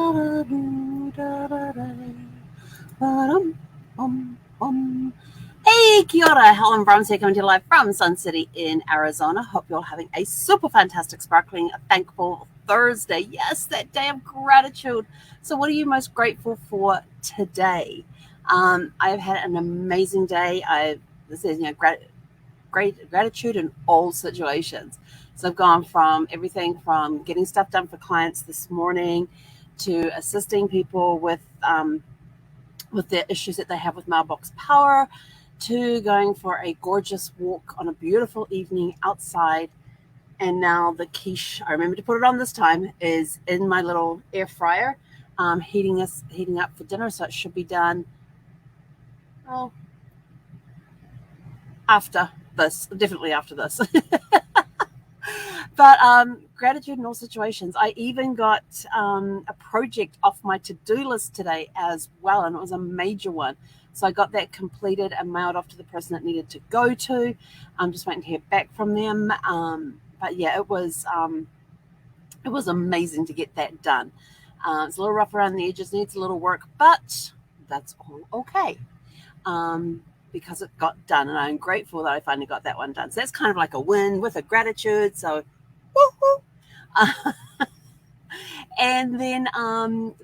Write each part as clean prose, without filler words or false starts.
Hey, kia ora, Helen Brahms here, coming to you live from Sun City in Arizona. Hope you're all having a super fantastic, sparkling, thankful Thursday. Yes, that day of gratitude. So what are you most grateful for today? I have had an amazing day. This is, great gratitude in all situations. So I've gone from everything from getting stuff done for clients this morning to assisting people with their issues that they have with mailbox power, to going for a gorgeous walk on a beautiful evening outside. And now the quiche, I remember to put it on this time, is in my little air fryer, heating up for dinner. So it should be done after this, definitely after this. But gratitude in all situations. I even got a project off my to-do list today as well, and it was a major one. So I got that completed and mailed off to the person it needed to go to. I'm just waiting to hear back from them. But yeah, it was amazing to get that done. It's a little rough around the edges, needs a little work, but that's all okay. Because it got done, and I'm grateful that I finally got that one done. So that's kind of like a win with a gratitude. So, woohoo! And then,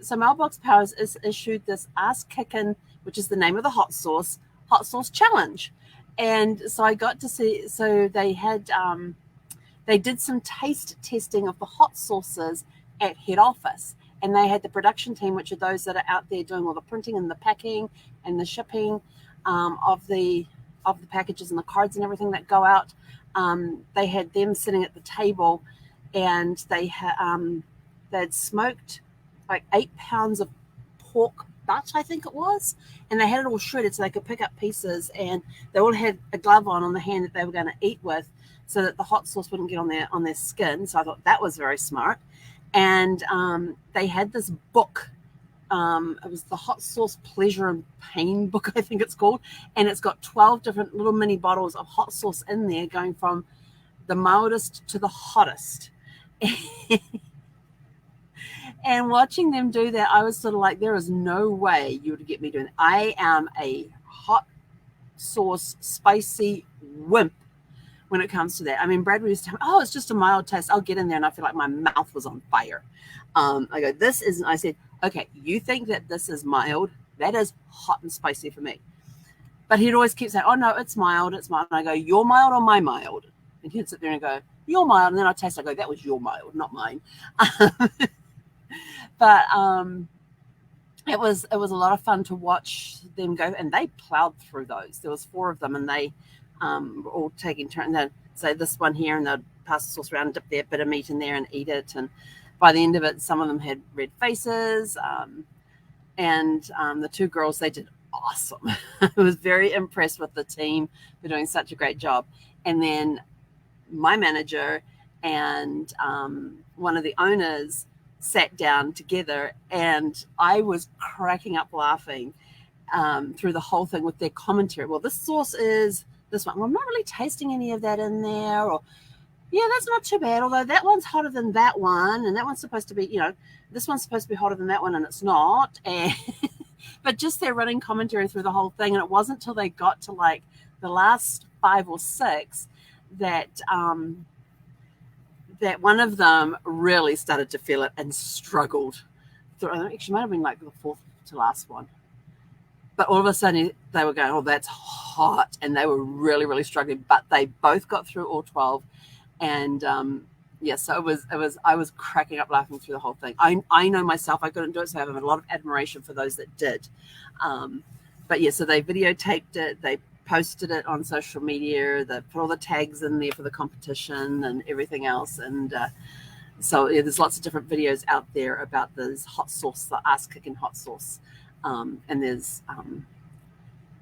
so Mailbox Powers is issued this Ass Kickin', which is the name of the hot sauce challenge. And so I got to see. So they had, they did some taste testing of the hot sauces at head office, and they had the production team, which are those that are out there doing all the printing and the packing and the shipping. Of the packages and the cards and everything that go out. They had them sitting at the table, and they'd smoked like 8 pounds of pork butt, I think it was, and they had it all shredded so they could pick up pieces, and they all had a glove on the hand that they were going to eat with, so that the hot sauce wouldn't get on their skin. So I thought that was very smart. And they had this book. It was the Hot Sauce Pleasure and Pain book, I think it's called. And it's got 12 different little mini bottles of hot sauce in there, going from the mildest to the hottest. And watching them do that, I was sort of like, there is no way you would get me doing that. I am a hot sauce, spicy wimp when it comes to that. I mean, Brad used to tell me, oh, it's just a mild taste. I'll get in there and I feel like my mouth was on fire. I go, this isn't, I said, okay, you think that this is mild? That is hot and spicy for me. But he'd always keep saying, oh, no, it's mild, it's mild. And I go, you're mild or my mild? And he'd sit there and go, you're mild. And then I'd taste, I go, that was your mild, not mine. But it was a lot of fun to watch them go. And they plowed through those. There was 4 of them, and they were all taking turns. And they'd say this one here, and they'd pass the sauce around and dip their bit of meat in there and eat it. And by the end of it, some of them had red faces, and the 2 girls, they did awesome. I was very impressed with the team for doing such a great job. And then my manager and one of the owners sat down together, and I was cracking up laughing through the whole thing with their commentary. Well, this sauce is this one. Well, I'm not really tasting any of that in there, or yeah, that's not too bad, although that one's hotter than that one, and that one's supposed to be, this one's supposed to be hotter than that one, and it's not. And but just their running commentary through the whole thing, and it wasn't till they got to like the last 5 or 6 that that one of them really started to feel it and struggled. Actually, might have been like the 4th to last one. But all of a sudden, they were going, oh, that's hot, and they were really, really struggling. But they both got through all 12. And so it was. I was cracking up laughing through the whole thing. I know myself, I couldn't do it, so I have a lot of admiration for those that did. But yeah, so they videotaped it, they posted it on social media, they put all the tags in there for the competition and everything else. And so yeah, there's lots of different videos out there about this hot sauce, the ass kicking hot sauce. And there's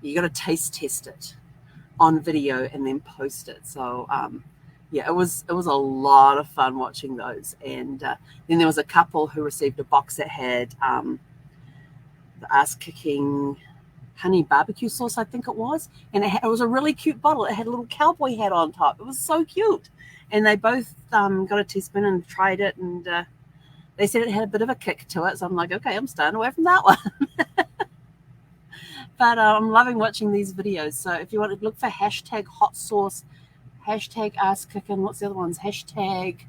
you got to taste test it on video and then post it. So yeah, it was a lot of fun watching those. And then there was a couple who received a box that had the ass kicking honey barbecue sauce, I think it was, and it was a really cute bottle. It had a little cowboy hat on top. It was so cute. And they both got a teaspoon and tried it, and they said it had a bit of a kick to it. So I'm like, okay, I'm staying away from that one. But I'm loving watching these videos. So if you want to look for hashtag hot sauce, hashtag ass kicking, what's the other ones? Hashtag,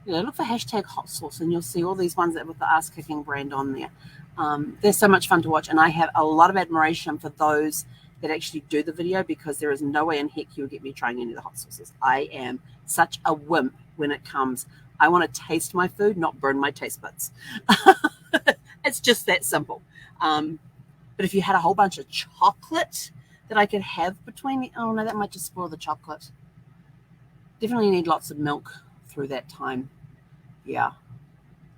look for hashtag hot sauce and you'll see all these ones that with the ass kicking brand on there. They're so much fun to watch. And I have a lot of admiration for those that actually do the video, because there is no way in heck you'll get me trying any of the hot sauces. I am such a wimp when it comes. I want to taste my food, not burn my taste buds. It's just that simple. But if you had a whole bunch of chocolate that I could have between, oh no, that might just spoil the chocolate. Definitely need lots of milk through that time. Yeah,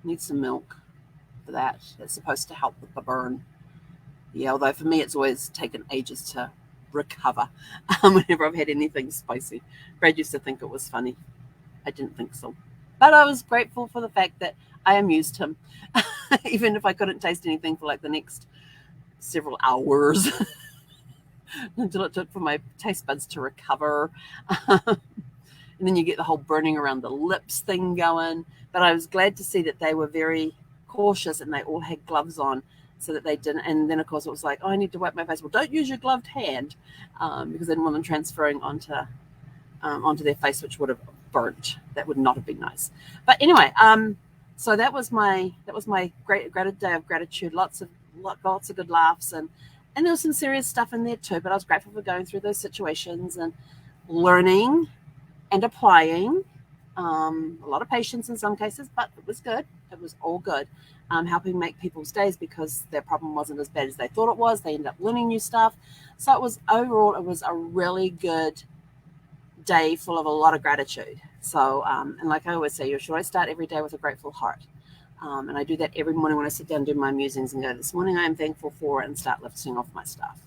need some milk for that. That's supposed to help with the burn. Yeah, although for me it's always taken ages to recover whenever I've had anything spicy. Brad used to think it was funny. I didn't think so. But I was grateful for the fact that I amused him, even if I couldn't taste anything for like the next several hours until it took for my taste buds to recover. And then you get the whole burning around the lips thing going. But I was glad to see that they were very cautious and they all had gloves on so that they didn't. And then, of course, it was like, oh, I need to wipe my face. Well, don't use your gloved hand, because I didn't want them transferring onto their face, which would have burnt. That would not have been nice. But anyway, so that was my great day of gratitude. Lots of good laughs, and there was some serious stuff in there too. But I was grateful for going through those situations and learning and applying. A lot of patience in some cases, but it was good. It was all good. Helping make people's days, because their problem wasn't as bad as they thought it was. They ended up learning new stuff. So it was a really good day full of a lot of gratitude. So, and like I always say, you should always start every day with a grateful heart. And I do that every morning when I sit down and do my musings and go, this morning I am thankful for, and start lifting off my stuff.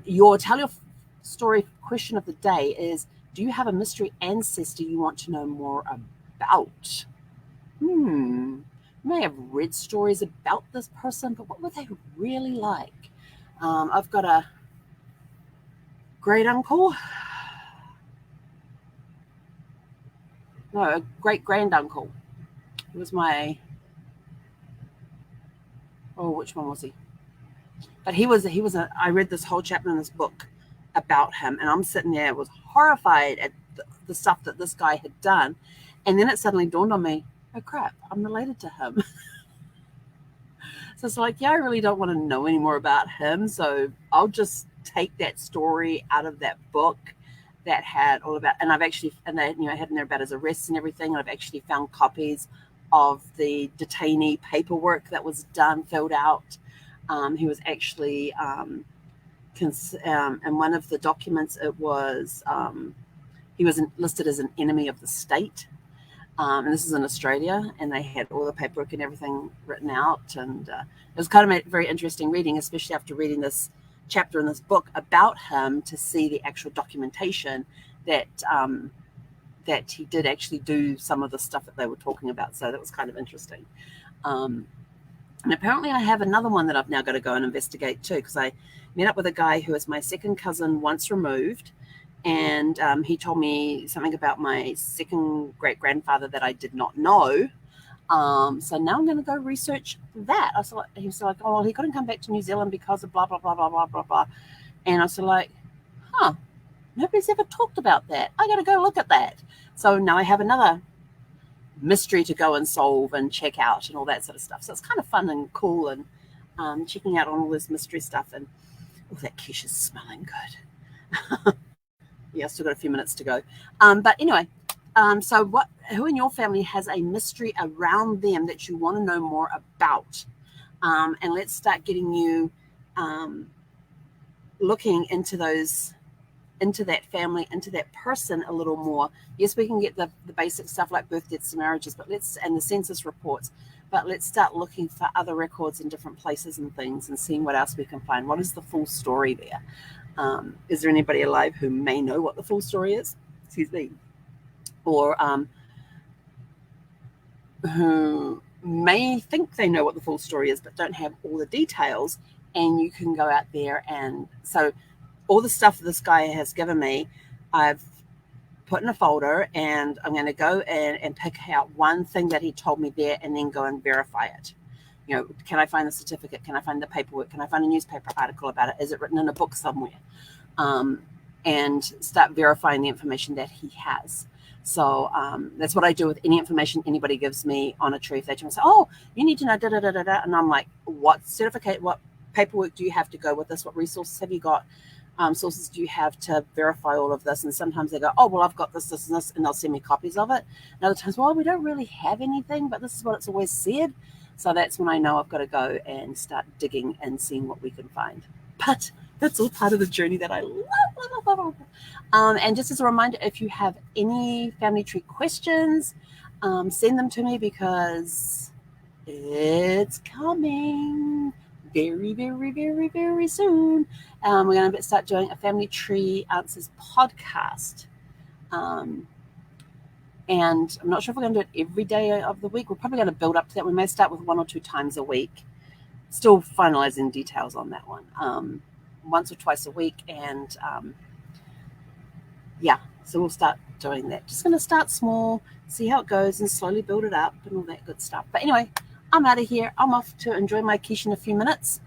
Your tell your story question of the day is, do you have a mystery ancestor you want to know more about? I may have read stories about this person, but what were they really like? I've got a great uncle. No, a great granduncle. It was my, which one was he? But I read this whole chapter in this book about him, and I'm sitting there, was horrified at the stuff that this guy had done. And then it suddenly dawned on me, oh crap, I'm related to him. So it's like, yeah, I really don't want to know any more about him. So I'll just take that story out of that book that had all about, and I've actually, and they, had in there about his arrests and everything. And I've actually found copies of the detainee paperwork that was done, filled out. He was actually, in one of the documents, it was, he was listed as an enemy of the state. And this is in Australia, and they had all the paperwork and everything written out. And it was kind of a very interesting reading, especially after reading this chapter in this book about him, to see the actual documentation that that he did actually do some of the stuff that they were talking about. So that was kind of interesting. And apparently I have another one that I've now got to go and investigate too, because I met up with a guy who is my second cousin once removed. And he told me something about my second great-grandfather that I did not know. So now I'm going to go research that. He was like, oh, well, he couldn't come back to New Zealand because of blah, blah, blah, blah, blah, blah, blah. And I was like, nobody's ever talked about that. I got to go look at that. So now I have another mystery to go and solve and check out and all that sort of stuff. So it's kind of fun and cool, and checking out on all this mystery stuff. And that quiche is smelling good. Yeah, I've still got a few minutes to go. But anyway, so who in your family has a mystery around them that you want to know more about? And let's start getting you looking into that family, into that person a little more. Yes, we can get the basic stuff like birth, deaths, and marriages, and the census reports. But let's start looking for other records in different places and things, and seeing what else we can find. What is the full story there? Is there anybody alive who may know what the full story is? Excuse me. Or who may think they know what the full story is, but don't have all the details. And you can go out there. And so all the stuff this guy has given me, I've put in a folder, and I'm going to go and pick out one thing that he told me there, and then go and verify it. You know, can I find the certificate? Can I find the paperwork? Can I find a newspaper article about it? Is it written in a book somewhere? And start verifying the information that he has. So that's what I do with any information anybody gives me on a tree. If they try and say, oh, you need to know da da da da da, and I'm like, what certificate, what paperwork do you have to go with this? What resources have you got? Sources do you have to verify all of this? And sometimes they go, oh, well, I've got this, this, and this, and they'll send me copies of it. And other times, well, we don't really have anything, but this is what it's always said. So that's when I know I've got to go and start digging and seeing what we can find. But that's all part of the journey that I love. And just as a reminder, if you have any family tree questions, send them to me, because it's coming very, very, very, very soon. We're going to start doing a Family Tree Answers podcast. And I'm not sure if we're going to do it every day of the week. We're probably going to build up to that. We may start with 1 or 2 times a week. Still finalizing details on that one. Once or twice a week. And so we'll start doing that. Just going to start small, see how it goes, and slowly build it up and all that good stuff. But anyway, I'm out of here. I'm off to enjoy my quiche in a few minutes.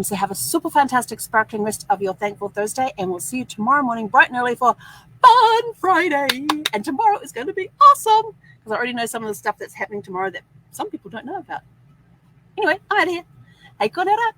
So have a super fantastic, sparkling rest of your Thankful Thursday, and we'll see you tomorrow morning bright and early for Fun Friday. And tomorrow is going to be awesome, because I already know some of the stuff that's happening tomorrow that some people don't know about. Anyway, I'm out of here. Hey, konera.